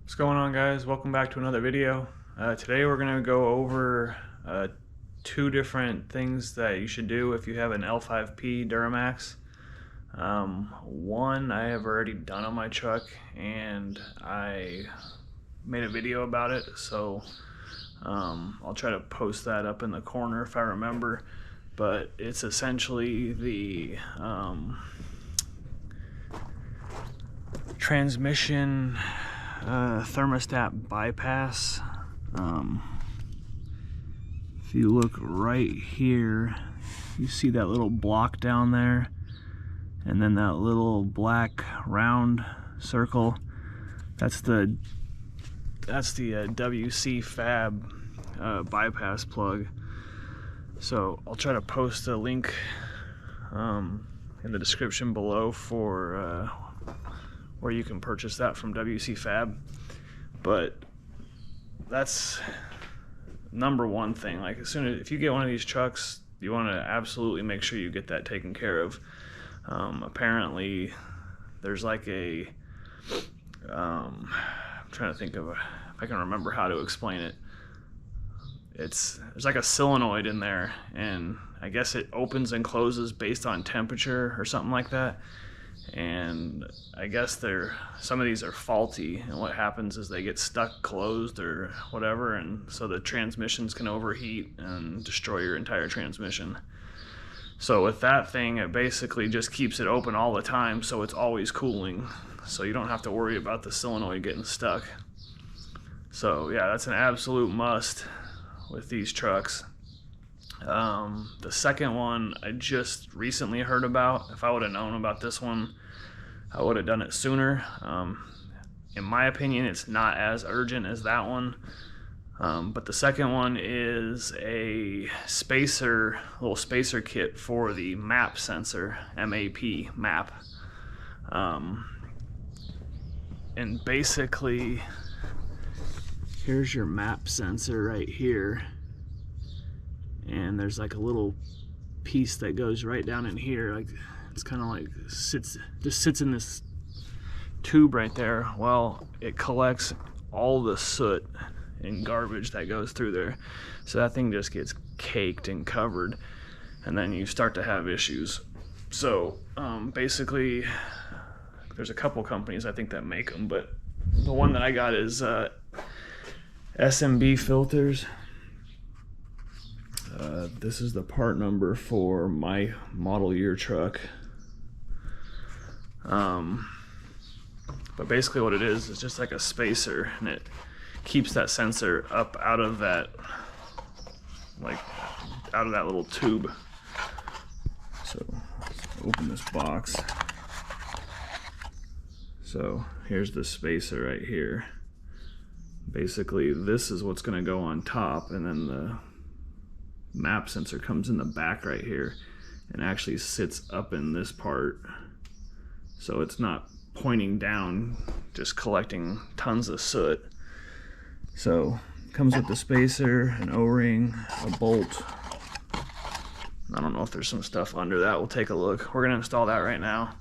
What's going on, guys? Welcome back to another video. Today we're going to go over two different things that you should do if you have an L5P Duramax. One I have already done on my truck and I made a video about it, so I'll try to post that up in the corner if I remember, but it's essentially the transmission thermostat bypass. If you look right here, you see that little block down there, and then that little black round circle. That's the WC Fab bypass plug. So I'll try to post a link in the description below for where you can purchase that from WC Fab. But that's number one thing. Like, as soon as if you get one of these trucks, you want to absolutely make sure you get that taken care of. Apparently there's like a I'm trying to think of if I can remember how to explain it. There's like a solenoid in there, and I guess it opens and closes based on temperature or something like that. And I guess some of these are faulty, and what happens is they get stuck closed or whatever, and so the transmissions can overheat and destroy your entire transmission. So with that thing, it basically just keeps it open all the time, so it's always cooling, so you don't have to worry about the solenoid getting stuck. So yeah, that's an absolute must with these trucks. The second one I just recently heard about. If I would have known about this one, I would have done it sooner. In my opinion, it's not as urgent as that one. But the second one is a little spacer kit for the MAP sensor, MAP. And basically, here's your MAP sensor right here. And there's like a little piece that goes right down in here, like it's kind of like sits in this tube right there. Well, it collects all the soot and garbage that goes through there, so that thing just gets caked and covered, and then you start to have issues. So basically, there's a couple companies I think that make them, but the one that I got is SMB Filters. This is the part number for my model year truck. But basically what it is just like a spacer, and it keeps that sensor up out of that little tube. So let's open this box. So here's the spacer right here. Basically this is what's going to go on top, and then the MAP sensor comes in the back right here and actually sits up in this part, so it's not pointing down just collecting tons of soot. So it comes with the spacer, an O-ring, a bolt. I don't know if there's some stuff under that. We'll take a look. We're gonna install that right now.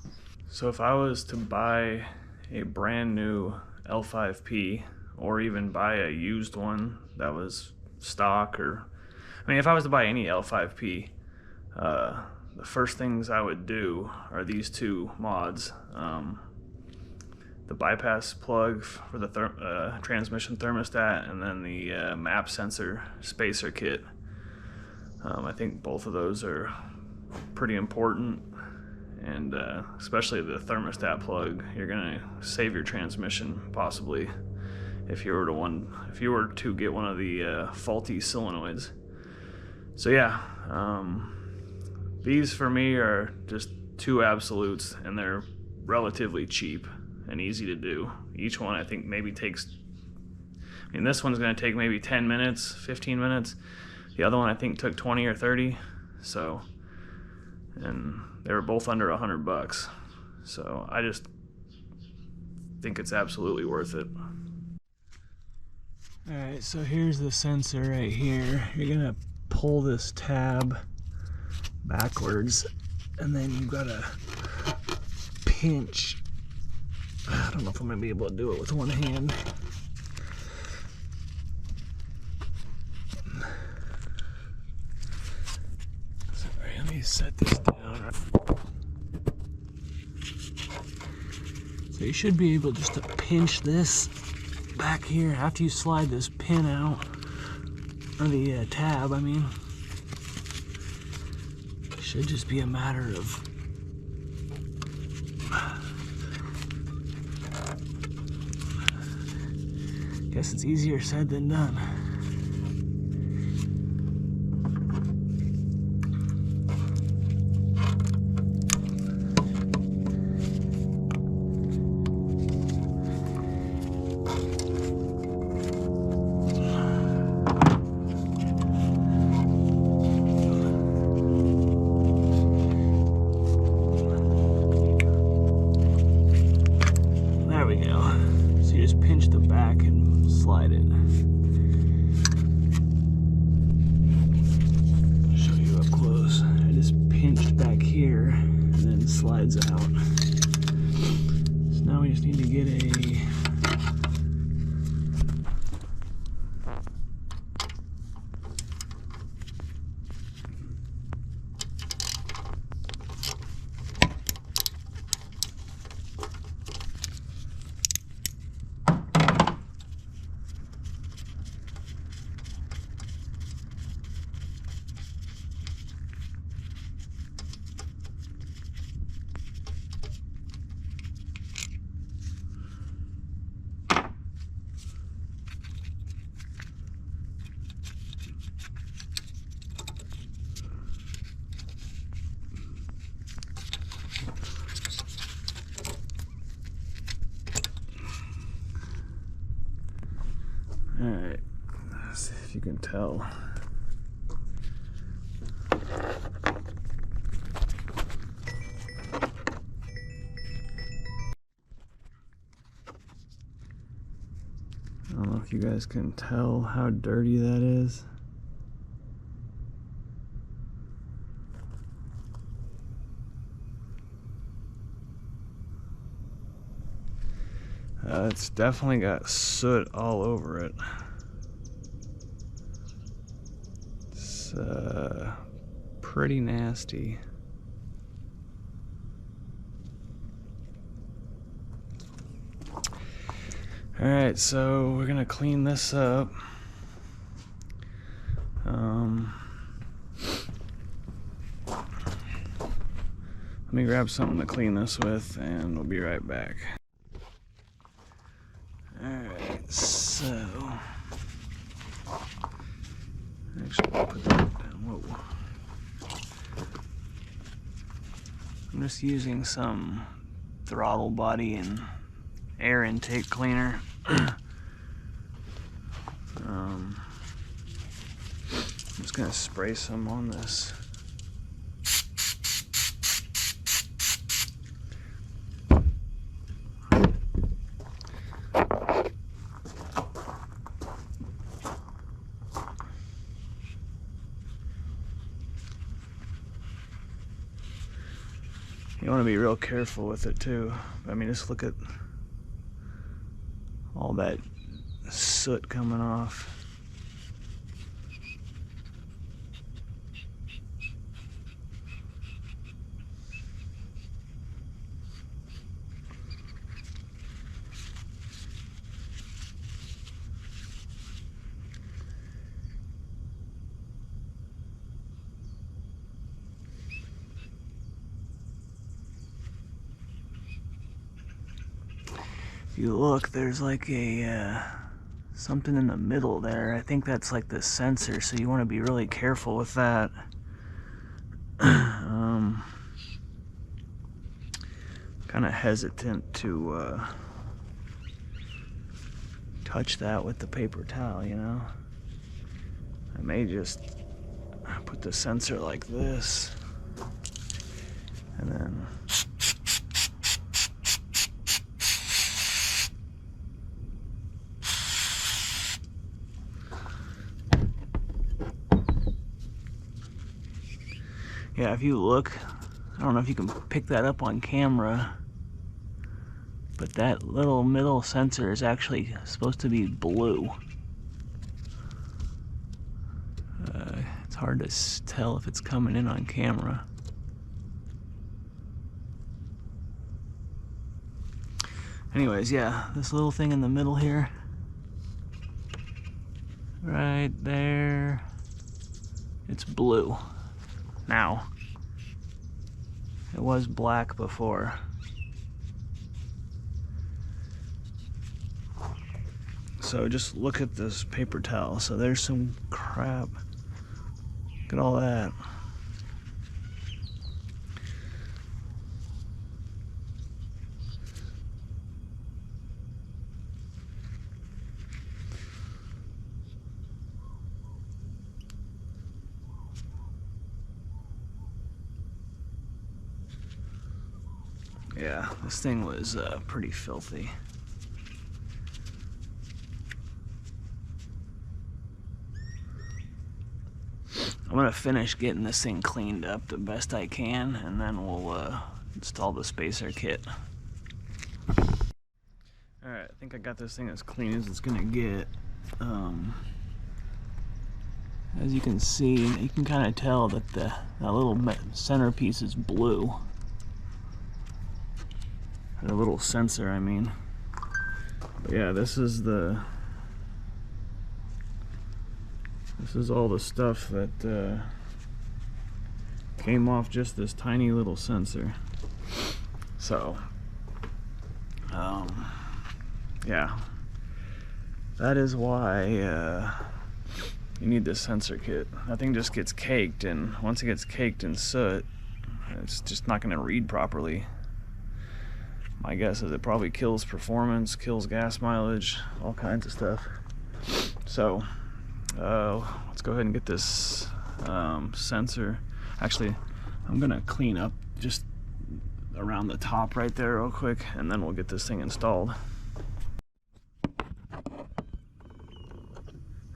So if I was to buy a brand new L5P, or even buy a used one that was stock, or I mean, if I was to buy any L5P, the first things I would do are these two mods. The bypass plug for the transmission thermostat, and then the MAP sensor spacer kit. I think both of those are pretty important, and especially the thermostat plug. You're gonna save your transmission possibly if you were to get one of the faulty solenoids. So yeah, these for me are just two absolutes, and they're relatively cheap and easy to do. Each one I think maybe takes, this one's gonna take maybe 10 minutes, 15 minutes. The other one I think took 20 or 30. So, and they were both under $100. So I just think it's absolutely worth it. Alright, so here's the sensor right here. You're gonna pull this tab backwards, and then you've got to pinch. I don't know if I'm gonna be able to do it with one hand. set this down. So you should be able just to pinch this back here after you slide this pin out, or the tab, I mean. Should just be a matter of guess it's easier said than done. There we go. So you just pinch the back and slide it. I'll show you up close. I just pinched back here and then slides out. So now we just need to get a Alright, let's see if you can tell. I don't know if you guys can tell how dirty that is. It's definitely got soot all over it. It's pretty nasty. Alright, so we're gonna clean this up. Let me grab something to clean this with and we'll be right back. Alright, so actually I'll put that down. Whoa. I'm just using some throttle body and air intake cleaner. I'm just gonna spray some on this. You want to be real careful with it too. I mean, just look at all that soot coming off. If you look, there's like a something in the middle there. I think that's like the sensor, so you want to be really careful with that. Kind of hesitant to touch that with the paper towel, you know. I may just put the sensor like this and then yeah, if you look, I don't know if you can pick that up on camera, but that little middle sensor is actually supposed to be blue. It's hard to tell if it's coming in on camera. Anyways, yeah, this little thing in the middle here, right there, it's blue now. It was black before. So just look at this paper towel. So there's some crap. Look at all that. Yeah, this thing was pretty filthy. I'm gonna finish getting this thing cleaned up the best I can, and then we'll install the spacer kit. Alright, I think I got this thing as clean as it's gonna get. As you can see, you can kind of tell that that little centerpiece is blue. A little sensor, I mean. But yeah, this is all the stuff that came off just this tiny little sensor. So, yeah, that is why you need this sensor kit. That thing just gets caked, and once it gets caked in soot, it's just not going to read properly. My guess is it probably kills performance, kills gas mileage, all kinds of stuff. So let's go ahead and get this sensor. Actually, I'm gonna clean up just around the top right there real quick, and then we'll get this thing installed.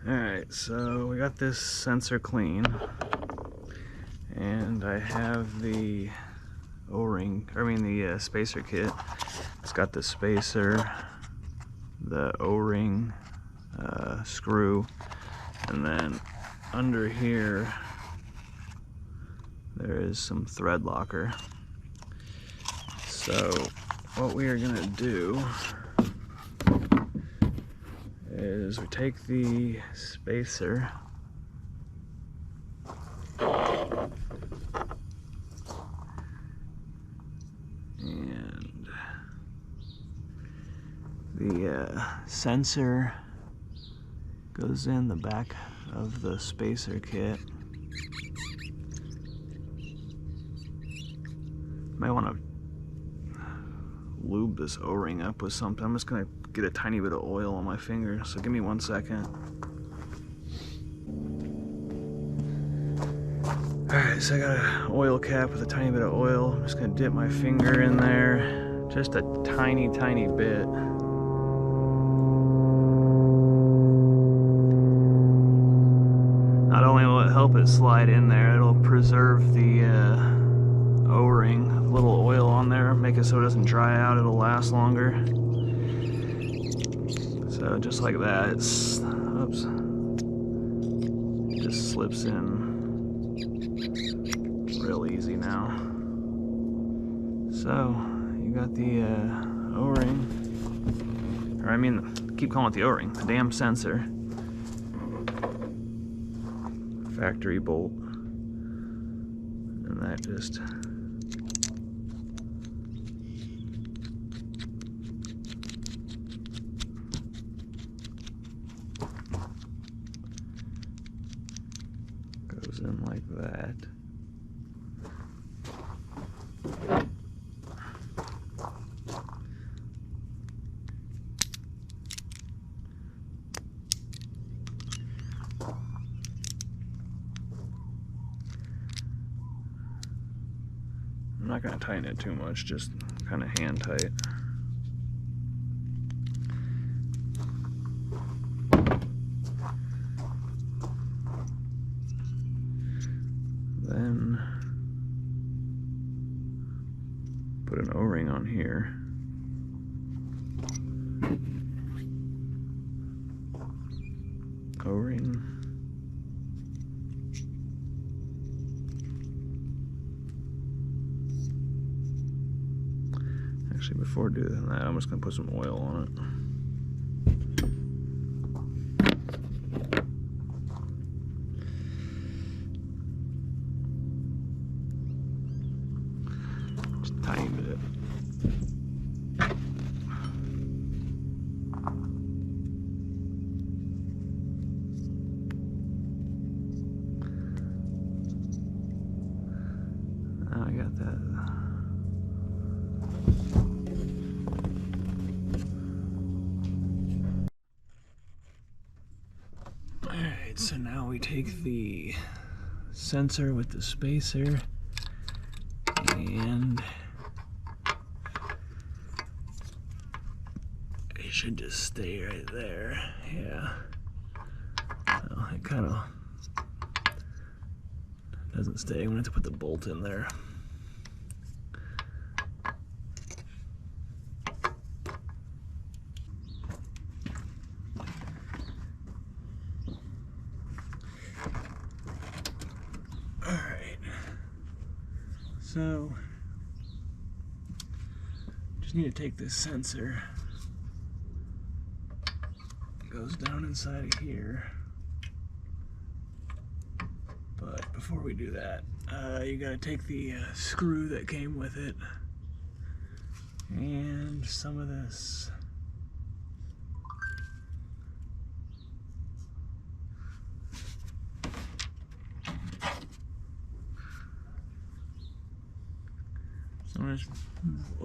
Alright, so we got this sensor clean, and I have the the spacer kit. It's got the spacer, the O-ring, screw, and then under here there is some thread locker. So what we are gonna do is we take the spacer and the sensor goes in the back of the spacer kit. Might want to lube this O-ring up with something. I'm just gonna get a tiny bit of oil on my finger, so give me 1 second. Alright, so I got an oil cap with a tiny bit of oil. I'm just gonna dip my finger in there, just a tiny bit. Not only will it help it slide in there, it'll preserve the O-ring. A little oil on there, make it so it doesn't dry out, it'll last longer. So just like that, it's, oops, just slips in real easy now. So you got the O-ring, or I mean, keep calling it the O-ring, the damn sensor. Factory bolt, and that just goes in like that. I'm not going to tighten it too much, just kind of hand tight. Then put an O-ring on here. O-ring. Actually, before doing that, I'm just gonna put some oil on it. Just a tiny bit. Now I got that. Alright, so now we take the sensor with the spacer and it should just stay right there. Yeah. Well, it kind of doesn't stay. I'm gonna have to put the bolt in there. Alright, so just need to take this sensor, it goes down inside of here, but before we do that, you gotta take the screw that came with it and some of this.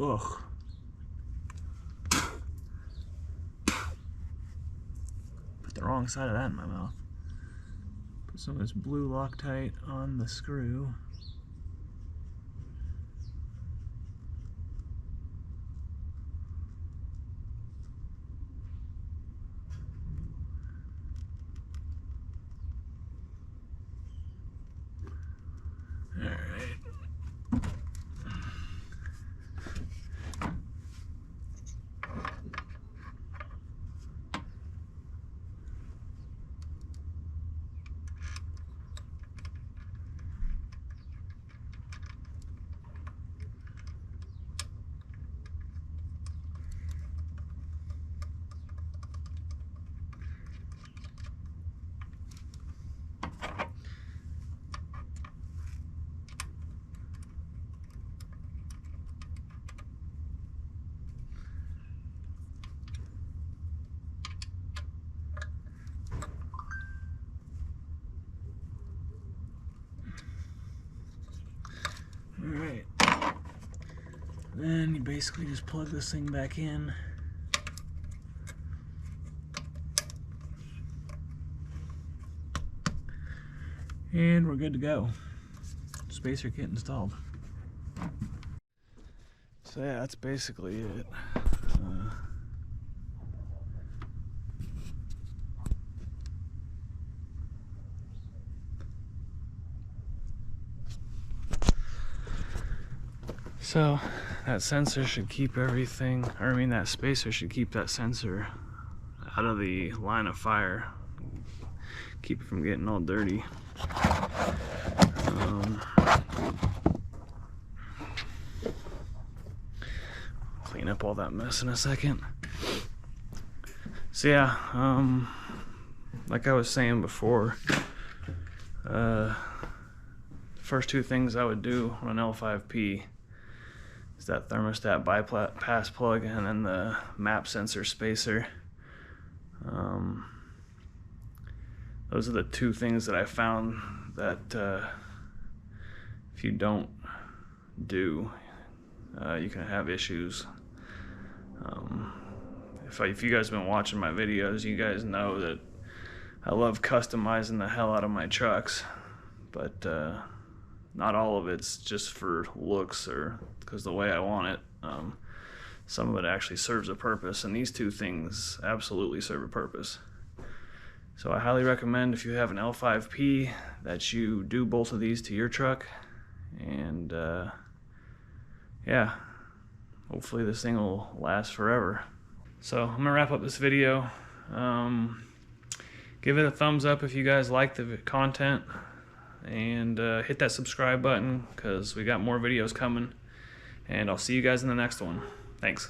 Ugh. Put the wrong side of that in my mouth. Put some of this blue Loctite on the screw. Alright, then you basically just plug this thing back in. And we're good to go. Spacer kit installed. So yeah, that's basically it. So that sensor should keep everything, or I mean that spacer should keep that sensor out of the line of fire. Keep it from getting all dirty. Clean up all that mess in a second. So yeah, like I was saying before, first two things I would do on an L5P is that thermostat bypass plug and then the map sensor spacer. Those are the two things that I found that if you don't do, you can have issues. If you guys have been watching my videos, you guys know that I love customizing the hell out of my trucks, but not all of it's just for looks or because the way I want it. Some of it actually serves a purpose, and these two things absolutely serve a purpose. So I highly recommend, if you have an L5P, that you do both of these to your truck, and yeah, hopefully this thing will last forever. So I'm gonna wrap up this video. Give it a thumbs up if you guys like the content, and hit that subscribe button because we got more videos coming, and I'll see you guys in the next one. Thanks.